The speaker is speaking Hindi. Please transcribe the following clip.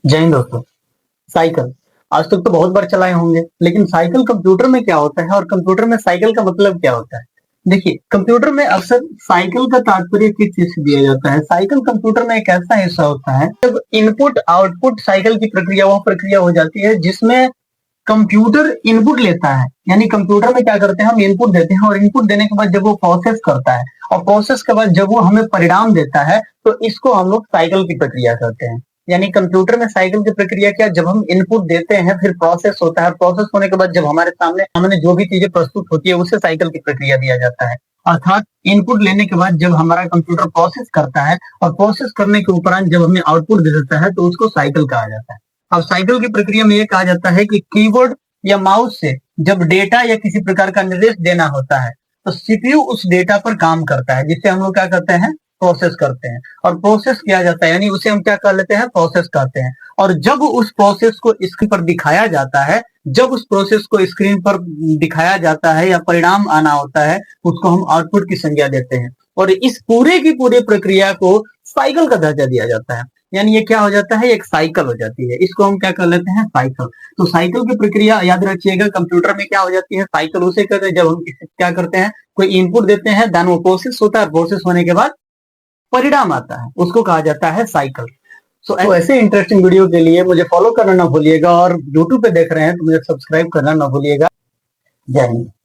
जय हिंद दोस्तों। साइकिल आज तक तो बहुत बार चलाए होंगे, लेकिन साइकिल कंप्यूटर में क्या होता है और कंप्यूटर में साइकिल का मतलब क्या होता है? देखिए, कंप्यूटर में अक्सर साइकिल का तात्पर्य किस चीज से दिया जाता है? साइकिल कंप्यूटर में एक ऐसा हिस्सा होता है जब इनपुट आउटपुट साइकिल की प्रक्रिया वह प्रक्रिया हो जाती है जिसमें कंप्यूटर इनपुट लेता है। यानी कंप्यूटर में क्या करते हैं, हम इनपुट देते हैं और इनपुट देने के बाद जब वो प्रोसेस करता है और प्रोसेस के बाद जब वो हमें परिणाम देता है तो इसको हम लोग साइकिल की प्रक्रिया कहते हैं। यानी कंप्यूटर में साइकिल की प्रक्रिया क्या, जब हम इनपुट देते हैं फिर प्रोसेस होता है, प्रोसेस होने के बाद जब हमारे सामने जो भी चीजें प्रस्तुत होती है उसे साइकिल की प्रक्रिया दिया जाता है। अर्थात इनपुट लेने के बाद जब हमारा कंप्यूटर प्रोसेस करता है और प्रोसेस करने के उपरांत जब हमें आउटपुट दे देता है तो उसको साइकिल कहा जाता है। अब साइकिल की प्रक्रिया में यह कहा जाता है कि कीबोर्ड या माउस से जब डेटा या किसी प्रकार का निर्देश देना होता है तो सीपीयू उस डेटा पर काम करता है, जिससे हम लोग क्या करते हैं, प्रोसेस करते हैं। और प्रोसेस किया जाता है यानी उसे हम क्या कर लेते हैं, प्रोसेस कहते हैं। और जब उस प्रोसेस को स्क्रीन पर दिखाया जाता है, जब उस प्रोसेस को स्क्रीन पर दिखाया जाता है या परिणाम आना होता है, उसको हम आउटपुट की संज्ञा देते हैं। और इस पूरे की पूरी प्रक्रिया को साइकिल का दर्जा दिया जाता है। यानी ये क्या हो जाता है, एक साइकिल हो जाती है। इसको हम क्या कर लेते हैं, साइकिल। तो साइकिल की प्रक्रिया याद रखिएगा, कंप्यूटर में क्या हो जाती है, साइकिल उसे कहते हैं जब हम क्या करते हैं, कोई इनपुट देते हैं, देन वो प्रोसेस होता है, प्रोसेस होने के बाद परिणाम आता है, उसको कहा जाता है साइकिल। तो ऐसे इंटरेस्टिंग वीडियो के लिए मुझे फॉलो करना ना भूलिएगा और यूट्यूब पे देख रहे हैं तो मुझे सब्सक्राइब करना ना भूलिएगा। जय हिंद।